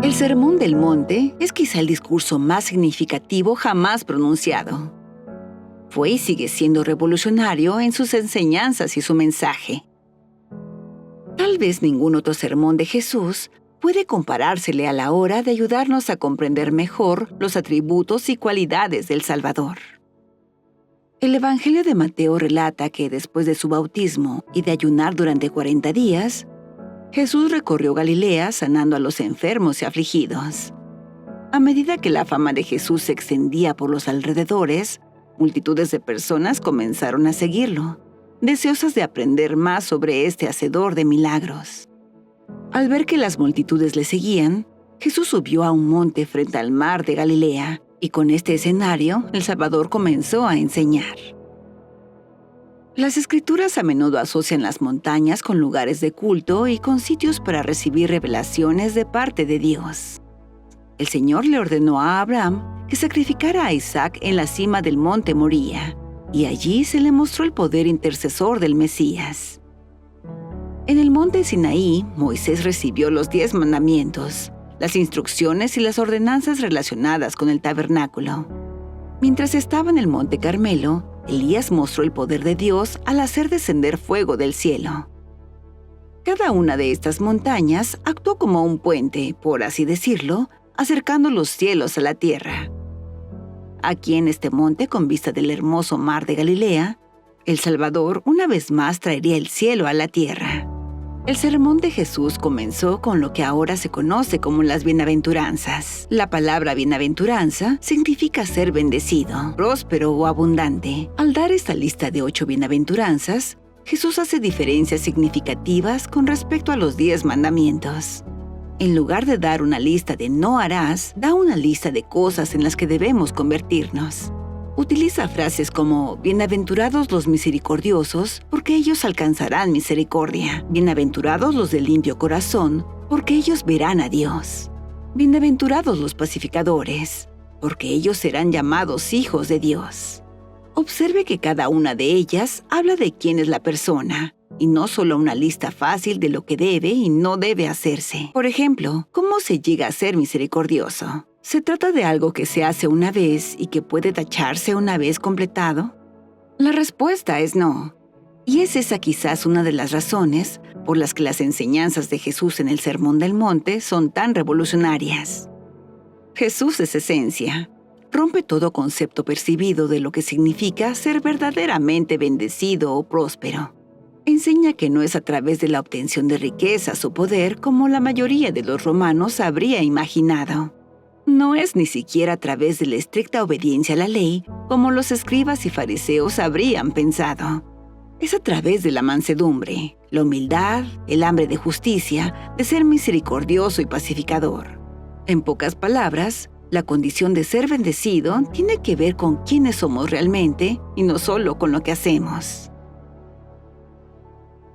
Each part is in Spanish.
El Sermón del Monte es quizá el discurso más significativo jamás pronunciado. Fue y sigue siendo revolucionario en sus enseñanzas y su mensaje. Tal vez ningún otro sermón de Jesús puede comparársele a la hora de ayudarnos a comprender mejor los atributos y cualidades del Salvador. El Evangelio de Mateo relata que después de su bautismo y de ayunar durante 40 días, Jesús recorrió Galilea sanando a los enfermos y afligidos. A medida que la fama de Jesús se extendía por los alrededores, multitudes de personas comenzaron a seguirlo, deseosas de aprender más sobre este hacedor de milagros. Al ver que las multitudes le seguían, Jesús subió a un monte frente al mar de Galilea, y con este escenario, el Salvador comenzó a enseñar. Las Escrituras a menudo asocian las montañas con lugares de culto y con sitios para recibir revelaciones de parte de Dios. El Señor le ordenó a Abraham que sacrificara a Isaac en la cima del monte Moría, y allí se le mostró el poder intercesor del Mesías. En el monte Sinaí, Moisés recibió los 10 mandamientos, las instrucciones y las ordenanzas relacionadas con el tabernáculo. Mientras estaba en el monte Carmelo, Elías mostró el poder de Dios al hacer descender fuego del cielo. Cada una de estas montañas actuó como un puente, por así decirlo, acercando los cielos a la tierra. Aquí en este monte, con vista del hermoso mar de Galilea, el Salvador una vez más traería el cielo a la tierra. El sermón de Jesús comenzó con lo que ahora se conoce como las bienaventuranzas. La palabra bienaventuranza significa ser bendecido, próspero o abundante. Al dar esta lista de 8 bienaventuranzas, Jesús hace diferencias significativas con respecto a los 10 mandamientos. En lugar de dar una lista de no harás, da una lista de cosas en las que debemos convertirnos. Utiliza frases como bienaventurados los misericordiosos, porque ellos alcanzarán misericordia. Bienaventurados los de limpio corazón, porque ellos verán a Dios. Bienaventurados los pacificadores, porque ellos serán llamados hijos de Dios. Observe que cada una de ellas habla de quién es la persona, y no solo una lista fácil de lo que debe y no debe hacerse. Por ejemplo, ¿cómo se llega a ser misericordioso? ¿Se trata de algo que se hace una vez y que puede tacharse una vez completado? La respuesta es no. Y es esa quizás una de las razones por las que las enseñanzas de Jesús en el Sermón del Monte son tan revolucionarias. Jesús es esencia. Rompe todo concepto percibido de lo que significa ser verdaderamente bendecido o próspero. Enseña que no es a través de la obtención de riquezas o poder como la mayoría de los romanos habría imaginado. No es ni siquiera a través de la estricta obediencia a la ley, como los escribas y fariseos habrían pensado. Es a través de la mansedumbre, la humildad, el hambre de justicia, de ser misericordioso y pacificador. En pocas palabras, la condición de ser bendecido tiene que ver con quiénes somos realmente y no solo con lo que hacemos.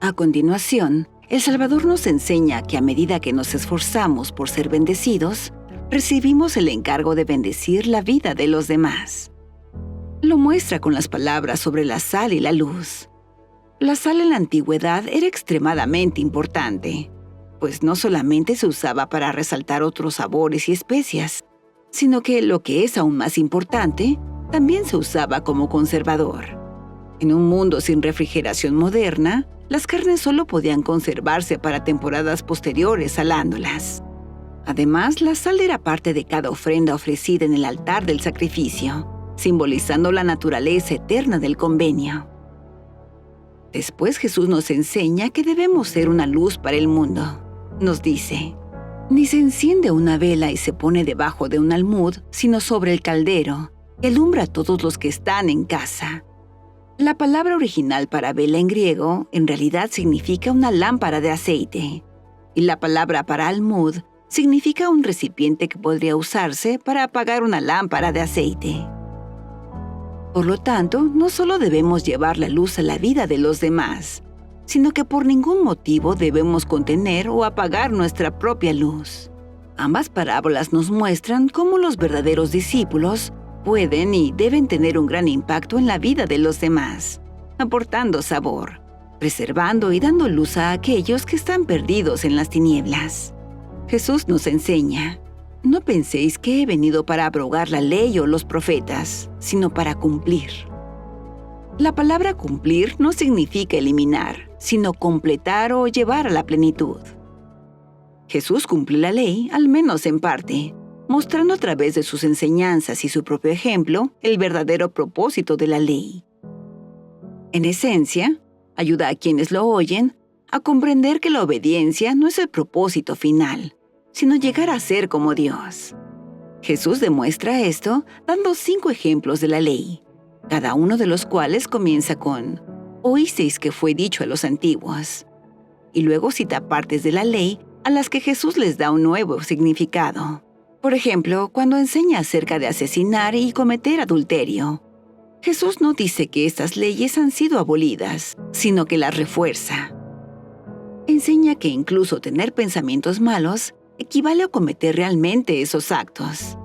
A continuación, el Salvador nos enseña que a medida que nos esforzamos por ser bendecidos, recibimos el encargo de bendecir la vida de los demás. Lo muestra con las palabras sobre la sal y la luz. La sal en la antigüedad era extremadamente importante, pues no solamente se usaba para resaltar otros sabores y especias, sino que, lo que es aún más importante, también se usaba como conservador. En un mundo sin refrigeración moderna, las carnes solo podían conservarse para temporadas posteriores salándolas. Además, la sal era parte de cada ofrenda ofrecida en el altar del sacrificio, simbolizando la naturaleza eterna del convenio. Después Jesús nos enseña que debemos ser una luz para el mundo. Nos dice, ni se enciende una vela y se pone debajo de un almud, sino sobre el caldero, que alumbra a todos los que están en casa. La palabra original para vela en griego en realidad significa una lámpara de aceite, y la palabra para almud significa un recipiente que podría usarse para apagar una lámpara de aceite. Por lo tanto, no solo debemos llevar la luz a la vida de los demás, sino que por ningún motivo debemos contener o apagar nuestra propia luz. Ambas parábolas nos muestran cómo los verdaderos discípulos pueden y deben tener un gran impacto en la vida de los demás, aportando sabor, preservando y dando luz a aquellos que están perdidos en las tinieblas. Jesús nos enseña, No penséis que he venido para abrogar la ley o los profetas, sino para cumplir. La palabra cumplir no significa eliminar, sino completar o llevar a la plenitud. Jesús cumple la ley, al menos en parte, mostrando a través de sus enseñanzas y su propio ejemplo el verdadero propósito de la ley. En esencia, ayuda a quienes lo oyen a comprender que la obediencia no es el propósito final, sino llegar a ser como Dios. Jesús demuestra esto dando 5 ejemplos de la ley, cada uno de los cuales comienza con «Oísteis que fue dicho a los antiguos», y luego cita partes de la ley a las que Jesús les da un nuevo significado. Por ejemplo, cuando enseña acerca de asesinar y cometer adulterio, Jesús no dice que estas leyes han sido abolidas, sino que las refuerza. Enseña que incluso tener pensamientos malos equivale a cometer realmente esos actos.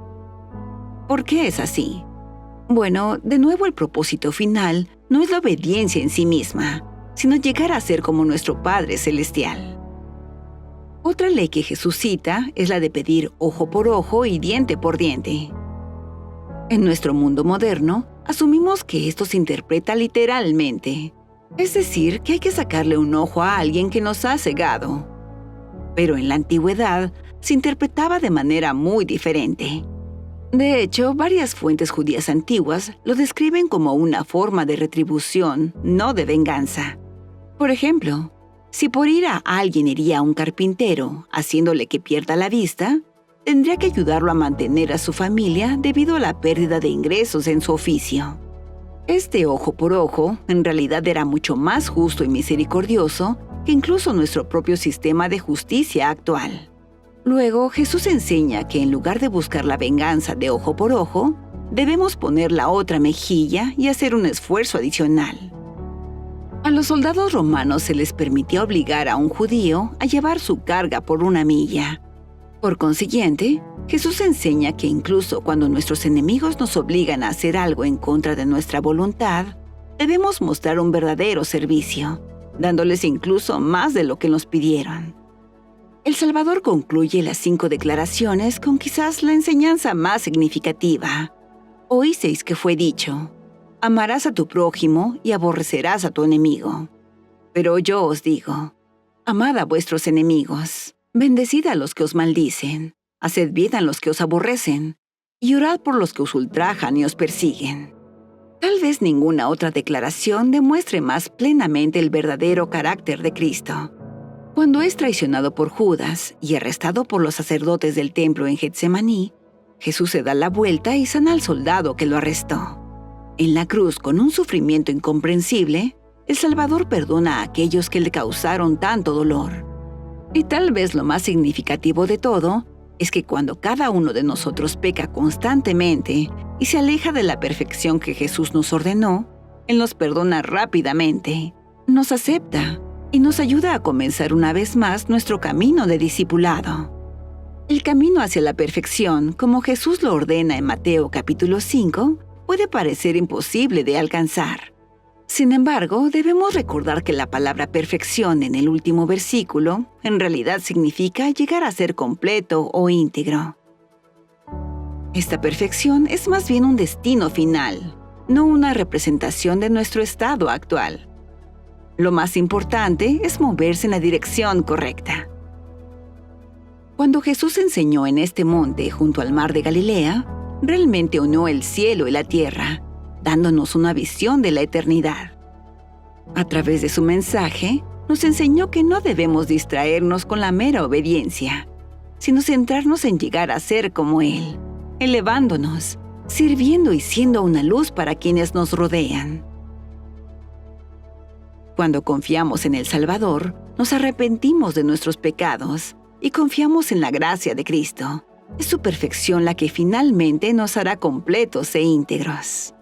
¿Por qué es así? Bueno, de nuevo el propósito final no es la obediencia en sí misma, sino llegar a ser como nuestro Padre Celestial. Otra ley que Jesús cita es la de pedir ojo por ojo y diente por diente. En nuestro mundo moderno, asumimos que esto se interpreta literalmente, es decir, que hay que sacarle un ojo a alguien que nos ha cegado. Pero en la antigüedad se interpretaba de manera muy diferente. De hecho, varias fuentes judías antiguas lo describen como una forma de retribución, no de venganza. Por ejemplo, si por ir a alguien hería a un carpintero, haciéndole que pierda la vista, tendría que ayudarlo a mantener a su familia debido a la pérdida de ingresos en su oficio. Este ojo por ojo en realidad era mucho más justo y misericordioso que incluso nuestro propio sistema de justicia actual. Luego, Jesús enseña que en lugar de buscar la venganza de ojo por ojo, debemos poner la otra mejilla y hacer un esfuerzo adicional. A los soldados romanos se les permitía obligar a un judío a llevar su carga por 1 milla. Por consiguiente, Jesús enseña que incluso cuando nuestros enemigos nos obligan a hacer algo en contra de nuestra voluntad, debemos mostrar un verdadero servicio, dándoles incluso más de lo que nos pidieron. El Salvador concluye las 5 declaraciones con quizás la enseñanza más significativa. Oísteis que fue dicho: amarás a tu prójimo y aborrecerás a tu enemigo. Pero yo os digo, amad a vuestros enemigos, bendecid a los que os maldicen, haced bien a los que os aborrecen, y orad por los que os ultrajan y os persiguen. Tal vez ninguna otra declaración demuestre más plenamente el verdadero carácter de Cristo. Cuando es traicionado por Judas y arrestado por los sacerdotes del templo en Getsemaní, Jesús se da la vuelta y sana al soldado que lo arrestó. En la cruz, con un sufrimiento incomprensible, el Salvador perdona a aquellos que le causaron tanto dolor. Y tal vez lo más significativo de todo es que cuando cada uno de nosotros peca constantemente y se aleja de la perfección que Jesús nos ordenó, Él nos perdona rápidamente, nos acepta y nos ayuda a comenzar una vez más nuestro camino de discipulado. El camino hacia la perfección, como Jesús lo ordena en Mateo capítulo 5, puede parecer imposible de alcanzar. Sin embargo, debemos recordar que la palabra perfección en el último versículo en realidad significa llegar a ser completo o íntegro. Esta perfección es más bien un destino final, no una representación de nuestro estado actual. Lo más importante es moverse en la dirección correcta. Cuando Jesús enseñó en este monte junto al mar de Galilea, realmente unió el cielo y la tierra, dándonos una visión de la eternidad. A través de su mensaje, nos enseñó que no debemos distraernos con la mera obediencia, sino centrarnos en llegar a ser como Él, elevándonos, sirviendo y siendo una luz para quienes nos rodean. Cuando confiamos en el Salvador, nos arrepentimos de nuestros pecados y confiamos en la gracia de Cristo. Es su perfección la que finalmente nos hará completos e íntegros.